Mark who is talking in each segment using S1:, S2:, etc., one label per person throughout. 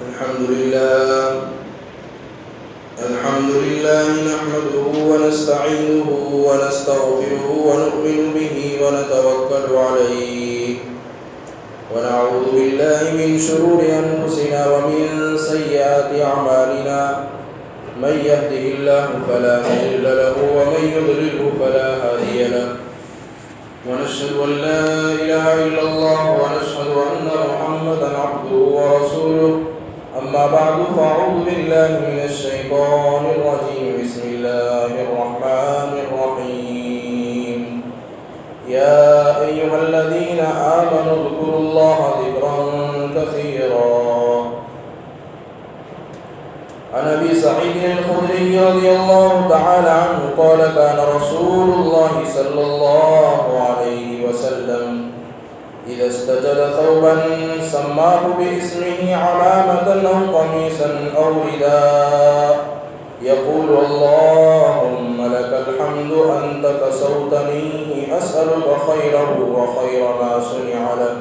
S1: الحمد لله نحمده ونستعينه ونستغفره ونؤمن به ونتوكل عليه ونعوذ بالله من شرور أنفسنا ومن سيئات أعمالنا من يهده الله فلا مضل له ومن يضلله فلا هادي له ونشهد أن لا إله إلا الله ونشهد أن محمدا عبده ورسوله أما بعد فأعوذ بالله من الشيطان الرجيم بسم الله الرحمن الرحيم يا أيها الذين آمنوا اذكروا الله ذكرا كثيرا عن أبي سعيد الخدري رضي الله تعالى عنه قال كان رسول الله صلى الله عليه وسلم إذا استجد ثوبا سماه باسمه علامة أو قميصا أو رداء يقول اللهم لك الحمد أنت كسوتنيه أسألك خيره وخير ما صنع له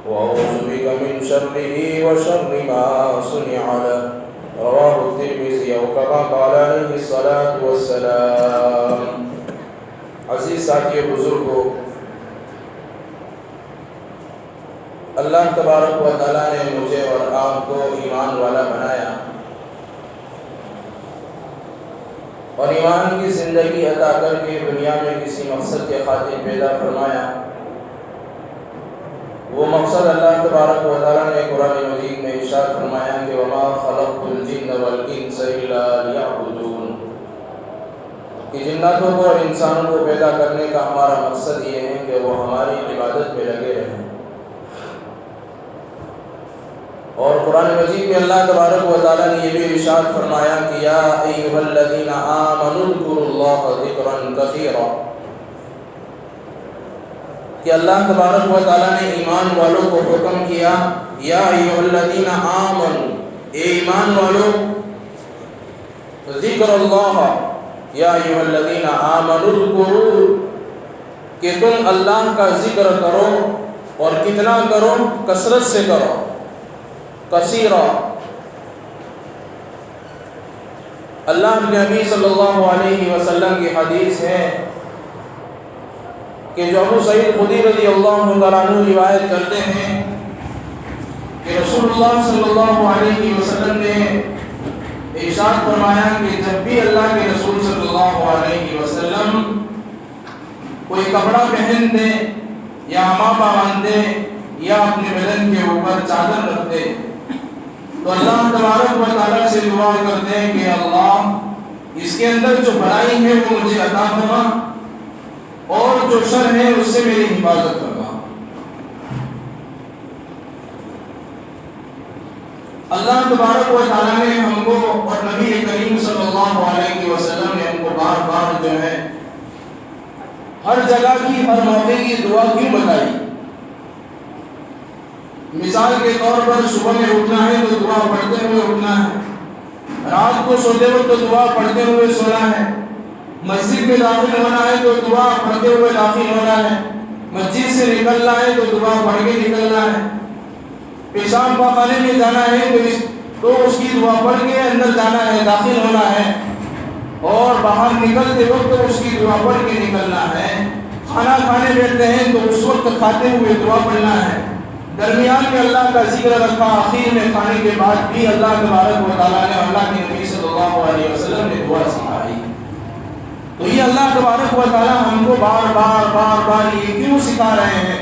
S1: وأعوذ بك من شره وشر ما صنع له رواه الترمذي أو كما قال عليه الصلاة والسلام. عزیز ساتھی بزرگوں، اللہ تبارک و تعالیٰ نے مجھے اور آپ کو ایمان والا بنایا اور ایمان کی زندگی عطا کر کے دنیا میں کسی مقصد کے خاطر پیدا فرمایا. وہ مقصد اللہ تبارک و تعالیٰ نے قرآن مجید میں ارشاد فرمایا کہ وما خلقت الجن والانس الا لیعبدون، کہ جناتوں کو اور انسانوں کو پیدا کرنے کا ہمارا مقصد یہ ہے کہ وہ ہماری عبادت پہ لگے رہیں. اور قرآن مجید میں اللہ تبارک و تعالیٰ نے یہ بھی ارشاد فرمایا کہ یا ایھا الذین آمنوا اذکروا اللہ ذکرا کثیرا، کہ اللہ تبارک و تعالیٰ نے ایمان والوں کو حکم کیا یا ایھا الذین آمنوا، اے ایمان والو، ذکر اللہ، یا ایھا الذین آمنوا اذکروا، کہ تم اللہ کا ذکر کرو اور کتنا کرو؟ کثرت سے کرو. کثیرا، اللہ کے نبی صلی اللہ علیہ وسلم کی حدیث ہے کہ جو ابو سعید خدری رضی اللہ تعالیٰ عنہ روایت کرتے ہیں کہ رسول اللہ صلی اللہ علیہ وسلم نے ارشاد فرمایا کہ جب بھی اللہ کے رسول صلی اللہ علیہ وسلم کوئی کپڑا پہن دے یا امامہ باندھے یا اپنے بدن کے اوپر چادر رکھ دے تو اللہ تبارک و تعالیٰ سے دعا کرتے ہیں کہ اللہ اس کے اندر جو بھلائی ہے وہ مجھے عطا فرما اور جو شر ہے اس سے میری حفاظت فرما. اللہ تبارک و تعالیٰ نے ہم کو اور نبی کریم صلی اللہ علیہ وسلم نے ہم کو بار بار جو ہے ہر جگہ کی ہر موقع کی دعا کیوں بتائی؟ مثال کے طور پر صبح میں اٹھنا ہے تو دعا پڑھتے ہوئے اٹھنا ہے، رات کو سوتے وقت تو دعا پڑھتے ہوئے سونا ہے، مسجد میں داخل ہونا ہے تو دعا پڑھتے ہوئے داخل ہونا ہے، مسجد سے نکلنا ہے تو دعا پڑھ کے نکلنا ہے، پیشاب پاخانے میں جانا ہے تو اس کی دعا پڑھ کے اندر جانا ہے، داخل ہونا ہے، اور باہر نکلتے وقت اس کی دعا پڑھ کے نکلنا ہے. کھانا کھانے بیٹھتے ہیں تو اس وقت کھاتے ہوئے دعا پڑھنا ہے. درمیان میں اللہ کا ذکر رکھا، آخر میں کھانے کے بعد بھی اللہ تبارک و تعالیٰ نے اللہ کے نبی صلی اللہ علیہ وسلم نے دعا سکھائی. تو یہ اللہ تبارک و تعالیٰ ہم کو بار بار یہ کیوں سکھا رہے ہیں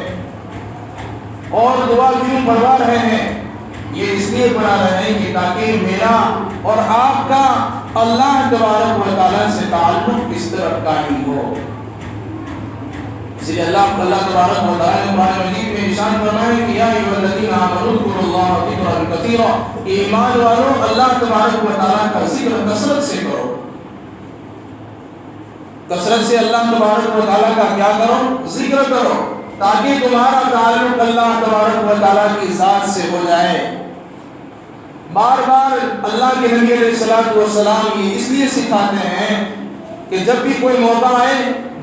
S1: اور دعا کیوں پڑھوا رہے ہیں؟ یہ اس لیے پڑھا رہے ہیں کہ تاکہ میرا اور آپ کا اللہ تبارک و تعالیٰ سے تعلق اس طرح قائم ہو. اس لیے اللہ تبارک و تعالیٰ نے قرآن مجید میں ارشاد فرمایا کہ یا ایھا الذین آمنوا اذکروا اللہ ذکرا کثیرا، ایمان والو اللہ تبارک و تعالیٰ کا ذکر کثرت سے کرو. کثرت سے اللہ تبارک و تعالیٰ کا کیا کرو؟ ذکر کرو، تاکہ تمہارا تعلق اللہ تبارک و تعالیٰ کی ذات سے ہو جائے. بار بار اللہ کے نبی علیہ الصلوۃ والسلام یہ اس لیے سکھاتے ہیں کہ جب بھی کوئی موقع آئے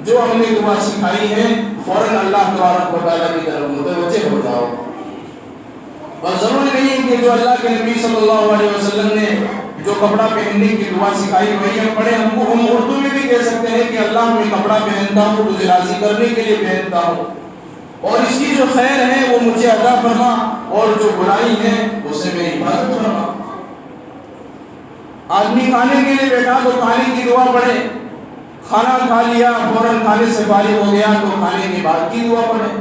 S1: جو ہم نے دعا سکھائی ہے فوراً اللہ تبارک و تعالیٰ کی طرف متوجہ ہو جاؤ. اور ضروری نہیں ہے کہ جو اللہ کے نبی صلی اللہ علیہ وسلم نے جو کپڑا پہننے کی دعا سکھائی وہی ہم پڑھیں. ہم اردو میں بھی کہہ سکتے ہیں کہ اللہ میں کپڑا پہنتا ہوں تجھے راضی کرنے کے لیے پہنتا ہوں، اور اس کی جو خیر ہے وہ مجھے عطا فرما، اور جو برائی ہے اسے میری حفاظت فرما. آدمی کھانے کے لیے بیٹھا تو کھانے کی دعا پڑھے، کھانا کھا لیا فوراً کھانے سے فارغ ہو گیا تو کھانے کے بعد کی دعا پڑھے.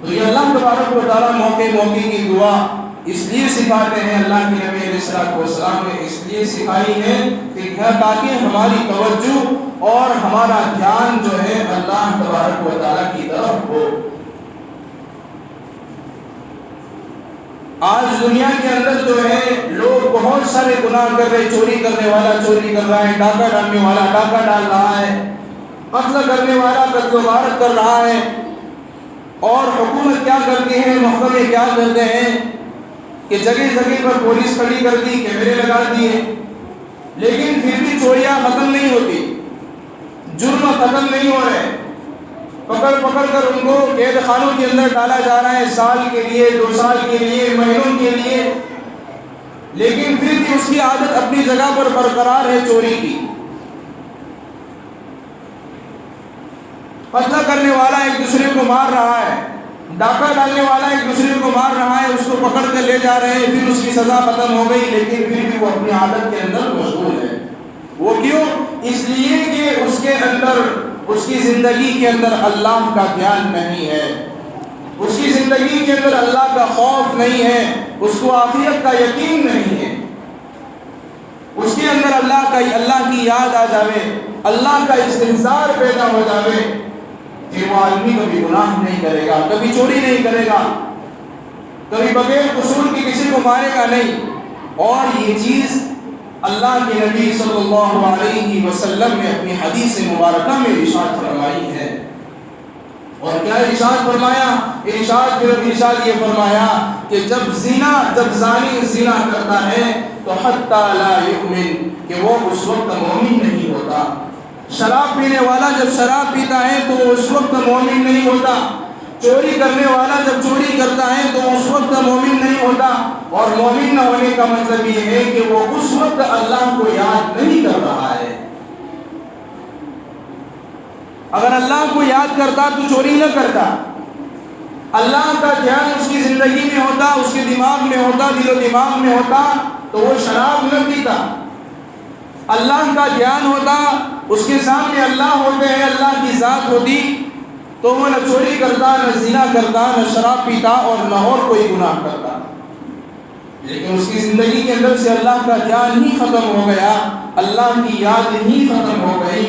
S1: تو یہ اللہ تبارک و تعالیٰ موقع کی دعا اس لیے سکھاتے ہیں. اللہ کے نبی علیہ السلام نے اس لیے سکھائی ہے کہ تاکہ ہماری توجہ اور ہمارا دھیان جو ہے اللہ تبارک و تعالیٰ کی طرف ہو. آج دنیا کے اندر جو ہے لوگ بہت سارے گناہ کر رہے، چوری کرنے والا چوری کر رہا ہے، ڈاکہ ڈالنے والا ڈاکہ ڈال رہا ہے، قتل کرنے والا قتل و غارت کر رہا ہے. اور حکومت کیا کرتی ہے، محکمے کیا کرتے ہیں کہ جگہ جگہ پر پولیس کھڑی کر دی، کیمرے لگا دیے، لیکن پھر بھی چوریاں ختم نہیں ہوتی، جرم ختم نہیں ہو رہے. پکڑ کر ان کو قید خانوں کے اندر ڈالا جا رہا ہے، سال کے لیے، 2 سال کے لیے، مہینوں کے لیے، لیکن پھر بھی اس کی عادت اپنی جگہ پر برقرار ہے چوری کی. قتل کرنے والا ایک دوسرے کو مار رہا ہے، ڈاکہ ڈالنے والا ایک دوسرے کو مار رہا ہے، اس کو پکڑ کر لے جا رہے ہیں، پھر اس کی سزا ختم ہو گئی، لیکن پھر بھی وہ اپنی عادت کے اندر مشغول ہے. وہ کیوں؟ اس لیے کہ اس کے اندر، اس کی زندگی کے اندر اللہ کا دھیان نہیں ہے، اس کی زندگی کے اندر اللہ کا خوف نہیں ہے، اس کو آخرت کا یقین نہیں ہے. اس کے اندر اللہ کی یاد آ جاوے، اللہ کا استحضار پیدا ہو جاوے، پھر وہ آدمی کبھی گناہ نہیں کرے گا، کبھی چوری نہیں کرے گا، کبھی بغیر قصور کی کسی کو مارے گا نہیں. اور یہ چیز اللہ کے نبی صلی اللہ علیہ وسلم نے اپنی حدیث مبارکہ میں ارشاد فرمائی ہے. اور کیا ارشاد فرمایا؟ ارشاد یہ فرمایا کہ جب زانی زنا کرتا ہے تو حتی لا یؤمن، کہ وہ اس وقت مومن نہیں ہوتا. شراب پینے والا جب شراب پیتا ہے تو وہ اس وقت مومن نہیں ہوتا. چوری کرنے والا جب چوری کرتا ہے تو اس وقت مومن نہیں ہوتا. اور مومن نہ ہونے کا مطلب یہ ہے کہ وہ اس وقت اللہ کو یاد نہیں کر رہا ہے. اگر اللہ کو یاد کرتا تو چوری نہ کرتا، اللہ کا دھیان اس کی زندگی میں ہوتا، اس کے دماغ میں ہوتا، دل و دماغ میں ہوتا تو وہ شراب نہ پیتا. اللہ کا دھیان ہوتا، اس کے سامنے اللہ ہوتے ہیں، اللہ کی ذات ہوتی تو وہ نہ چوری کرتا، نہ زنا کرتا، نہ شراب پیتا اور نہ اور کوئی گناہ کرتا. لیکن اس کی زندگی کے اندر سے اللہ کا دھیان ہی ختم ہو گیا، اللہ کی یاد ہی ختم ہو گئی،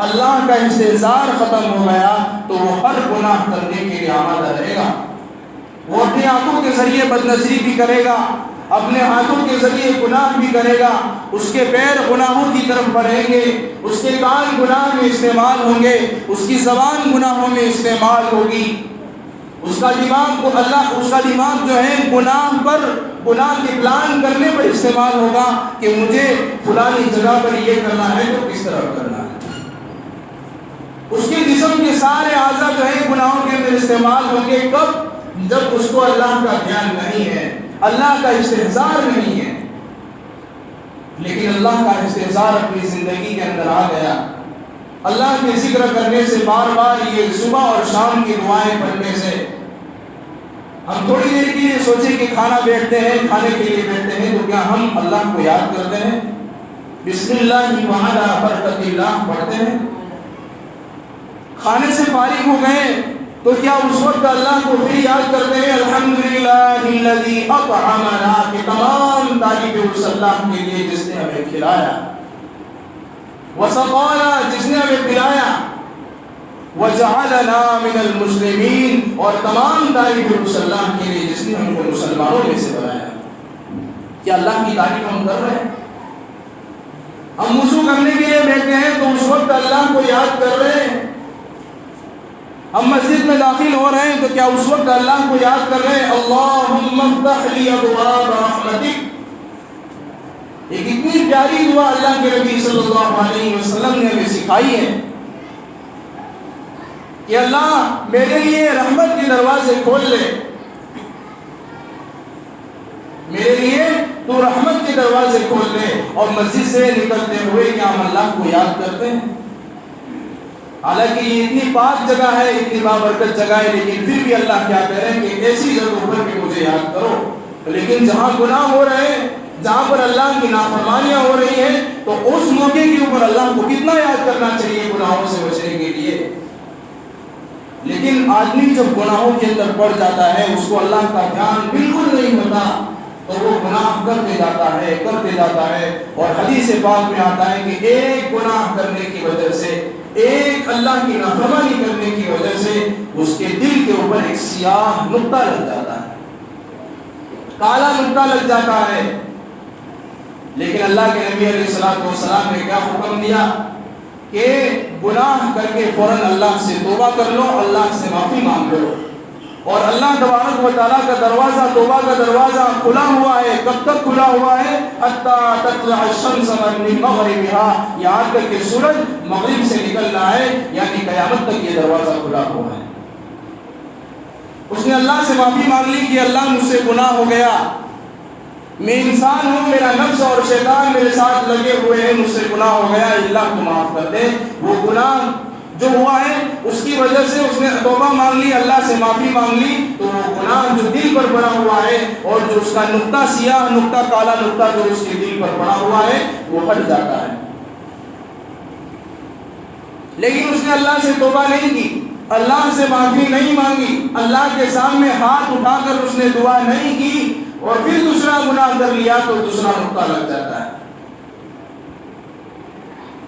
S1: اللہ کا استحضار ختم ہو گیا، تو وہ ہر گناہ کرنے کے لیے آمادہ رہے گا. وہ اپنی آنکھوں کے ذریعے بدنظری بھی کرے گا، اپنے ہاتھوں کے ذریعے گناہ بھی کرے گا، اس کے پیر گناہوں کی طرف بڑھیں گے، اس کے کان گناہ میں استعمال ہوں گے، اس کی زبان گناہوں میں استعمال ہوگی، اس کا دماغ جو ہے گناہ کے پلان کرنے پر استعمال ہوگا کہ مجھے فلانی جگہ پر یہ کرنا ہے تو کس طرح کرنا ہے. اس کے جسم کے سارے اعضاء جو ہے گناہوں کے اندر استعمال ہوں گے. کب؟ جب اس کو اللہ کا دھیان نہیں ہے، اللہ کا استحضار نہیں ہے. لیکن اللہ کا استحضار اپنی زندگی کے اندر آ گیا، اللہ کے ذکر کرنے سے، بار بار یہ صبح اور شام کی دعائیں پڑھنے سے. ہم تھوڑی دیر کے لیے سوچیں کہ کھانے کے لیے بیٹھتے ہیں تو کیا ہم اللہ کو یاد کرتے ہیں؟ بسم اللہ وعلی برکت اللہ پڑھتے ہیں. کھانے سے فارغ ہو گئے تو کیا اس وقت اللہ کو پھر یاد کرتے ہیں؟ الحمدللہ الذی اطعمنا، کہ تمام تعریفیں اس اللہ کے لیے جس نے ہمیں کھلایا، وسقانا، جس نے ہمیں پلایا، وجعلنا من المسلمین، اور تمام تعریفیں اس اللہ کے لیے جس نے ہم کو مسلمانوں میں سے بنایا. کیا اللہ کی تعریف ہم کر رہے ہیں؟ ہم وضو کرنے کے لیے بیٹھے ہیں تو اس وقت اللہ کو یاد کر رہے ہیں. ہم مسجد میں داخل ہو رہے ہیں تو کیا اس وقت اللہ کو یاد کر رہے ہیں؟ اللہم افتح لی ابواب رحمتک. ایک اتنی پیاری دعا اللہ کے نبی صلی اللہ علیہ وسلم نے ہمیں سکھائی ہے کہ اللہ میرے لیے رحمت کے دروازے کھول لے. میرے لیے تو رحمت کے دروازے کھول دے. اور مسجد سے نکلتے ہوئے کیا ہم اللہ کو یاد کرتے ہیں؟ حالانکہ یہ اتنی پاک جگہ ہے، اتنی بابرکت جگہ ہے، لیکن پھر بھی اللہ کیا کہہ رہے ہیں کہ ایسی جگہوں پر بھی مجھے یاد کرو. لیکن جہاں گناہ ہو رہے ہیں، جہاں پر اللہ کی نافرمانیاں ہو رہی ہیں، تو اس موقع کے اوپر اللہ کو کتنا یاد کرنا چاہیے گناہوں سے بچنے کے لیے. لیکن آدمی جب گناہوں کے اندر پڑ جاتا ہے، اس کو اللہ کا دھیان بالکل نہیں ہوتا، تو وہ گناہ کرتے جاتا ہے. اور حدیث پاک میں آتا ہے کہ ایک گناہ کرنے کی وجہ سے، ایک اللہ کی نافرمانی کرنے کی وجہ سے اس کے دل کے اوپر ایک سیاہ نقطہ لگ جاتا ہے، کالا نقطہ لگ جاتا ہے. لیکن اللہ کے نبی علیہ السلام نے کیا حکم دیا کہ گناہ کر کے فوراً اللہ سے توبہ کر لو، اللہ سے معافی مانگ لو. اور اللہ تبارک و تعالیٰ کا دروازہ، توبہ کا دروازہ کھلا ہوا ہے. کب تک کھلا ہوا ہے؟ حتیٰ تطلع الشمس من مغربها، یہاں تک کہ سورج مغرب سے نکل رہا ہے، یعنی قیامت تک یہ دروازہ کھلا ہوا ہے. اس نے اللہ سے معافی مانگ لی کہ اللہ مجھ سے گناہ ہو گیا، میں انسان ہوں، میرا نفس اور شیطان میرے ساتھ لگے ہوئے ہیں، مجھ سے گناہ ہو گیا، اللہ کو معاف کر دے. وہ گناہ جو ہوا ہے اس کی وجہ سے اس نے توبہ مانگ لی، اللہ سے معافی مانگ لی، تو وہ گناہ جو دل پر پڑا ہوا ہے اور جو اس کا نقطہ سیاہ نقطہ، کالا نقطہ جو اس کے دل پر پڑا ہوا ہے، وہ ہٹ جاتا ہے. لیکن اس نے اللہ سے توبہ نہیں کی، اللہ سے معافی نہیں مانگی، اللہ کے سامنے ہاتھ اٹھا کر اس نے دعا نہیں کی، اور پھر دوسرا گناہ کر لیا تو دوسرا نقطہ لگ جاتا ہے.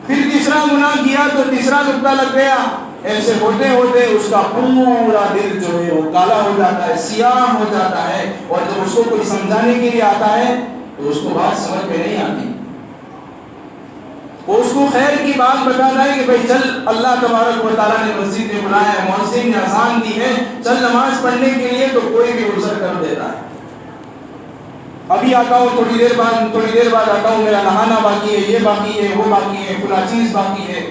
S1: پھر تیسرا گناہ کیا تو تیسرا نقطہ لگ گیا. ایسے ہوتے ہوتے اس کا پورا دل جو ہے وہ کالا ہو جاتا ہے، سیاہ ہو جاتا ہے. اور جب اس کو کوئی سمجھانے کے لیے آتا ہے تو اس کو بات سمجھ میں نہیں آتی. وہ اس کو خیر کی بات بتاتا ہے کہ بھائی چل، اللہ تبارک و تعالیٰ نے مسجد میں بلایا ہے، مؤذن نے اذان دی ہے، چل نماز پڑھنے کے لیے، تو کوئی بھی عذر کر دیتا ہے. ابھی آتا ہوں، تھوڑی دیر بعد آتا ہوں، میرا نہانا باقی ہے، یہ باقی ہے، وہ باقی ہے، فلاں چیز باقی ہے.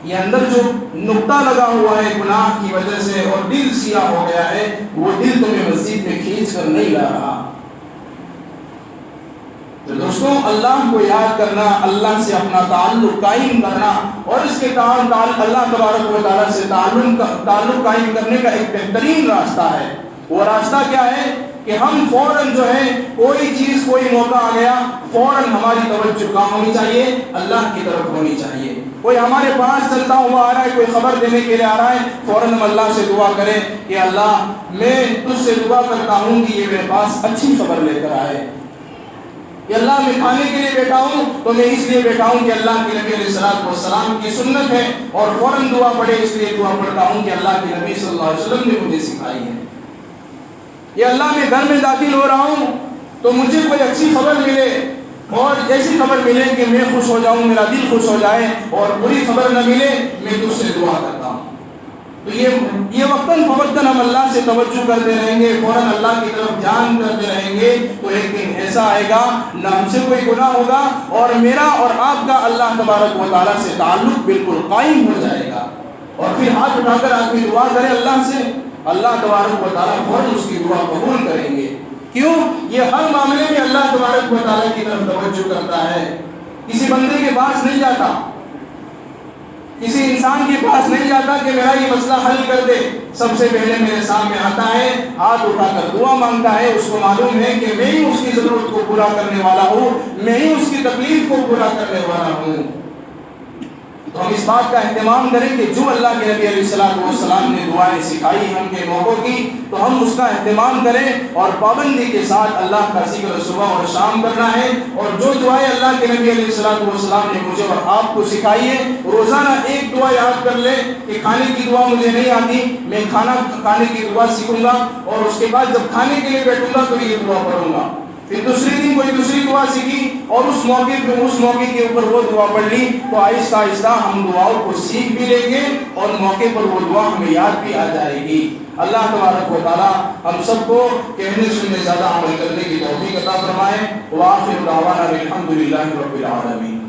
S1: یہ اندر جو نقطہ لگا ہوا ہے گناہ کی وجہ سے اور دل سیاہ ہو گیا ہے، وہ دل تمہیں مسجد میں کھینچ کر نہیں لا رہا. تو دوستوں، اللہ کو یاد کرنا، اللہ سے اپنا تعلق قائم کرنا، اور اس کے اللہ تبارک و تعالیٰ سے تعلق قائم کرنے کا ایک بہترین راستہ ہے. وہ راستہ کیا ہے کہ ہم فوراً جو ہے کوئی چیز، کوئی موقع آ گیا، فوراً ہماری توجہ کہاں ہونی چاہیے؟ اللہ کی طرف ہونی چاہیے. کوئی ہمارے پاس چلتا ہوا آ رہا ہے، کوئی خبر دینے کے لیے آ رہا ہے، فوراً ہم اللہ سے دعا کریں کہ اللہ میں تجھ سے دعا کرتا ہوں کہ یہ میرے پاس اچھی خبر لے کر آئے. کہ اللہ میں کھانے کے لیے بیٹھا ہوں تو میں اس لیے بیٹھا ہوں کہ اللہ کے نبی علیہ السلام کی سنت ہے، اور فوراً دعا پڑھے اس لیے دعا پڑھتا ہوں کہ اللہ کے نبی صلی اللہ علیہ وسلم نے مجھے سکھائی ہے. یا اللہ میں گھر میں داخل ہو رہا ہوں تو مجھے کوئی اچھی خبر ملے، اور ایسی خبر ملے کہ میں خوش ہو جاؤں، میرا دل خوش ہو جائے، اور بری خبر نہ ملے، میں تجھ سے دعا کرتا ہوں. تو یہ وقتاً فوقتاً ہم اللہ سے توجہ کرتے رہیں گے، فوراً اللہ کی طرف دھیان کرتے رہیں گے، تو ایک دن ایسا آئے گا نہ ہم سے کوئی گناہ ہوگا، اور میرا اور آپ کا اللہ تبارک و تعالیٰ سے تعلق بالکل قائم ہو جائے گا. اور پھر ہاتھ اٹھا کر آدمی دعا کرے اللہ سے، اللہ تبارک و تعالیٰ فوراً اس کی دعا قبول کریں گے. کیوں؟ یہ ہر معاملے میں اللہ تبارک و تعالیٰ کی طرف توجہ کرتا ہے. کسی بندے کے پاس نہیں جاتا، کسی انسان کے پاس نہیں جاتا کہ میرا یہ مسئلہ حل کر دے. سب سے پہلے میرے سامنے آتا ہے، ہاتھ اٹھا کر دعا مانگتا ہے. اس کو معلوم ہے کہ میں ہی اس کی ضرورت کو پورا کرنے والا ہوں، میں ہی اس کی تکلیف کو پورا کرنے والا ہوں. تو ہم اس بات کا اہتمام کریں کہ جو اللہ کے نبی علیہ السلام نے دعائیں سکھائی ہم کے موقعوں کی، تو ہم اس کا اہتمام کریں، اور پابندی کے ساتھ اللہ کا ذکر صبح اور شام کرنا ہے. اور جو دعائیں اللہ کے نبی علیہ السلام نے مجھے اور آپ کو سکھائی ہے، روزانہ ایک دعا یاد کر لیں کہ کھانے کی دعا مجھے نہیں آتی، میں کھانا کھانے کی دعا سیکھوں گا، اور اس کے بعد جب کھانے کے لیے بیٹھوں گا تو یہ دعا پڑھوں گا. پھر دوسری دن کوئی دوسری دعا سیکھی، اور اس موقع کے اوپر وہ دعا پڑھ لی. تو آہستہ آہستہ ہم دعاؤں کو سیکھ بھی لیں گے، اور موقع پر وہ دعا ہمیں یاد بھی آ جائے گی. اللہ تبارک و تعالیٰ ہم سب کو کہنے سننے زیادہ عمل کرنے کی توفیق عطا فرمائے. وآخر دعوانا الحمد للہ رب العالمین.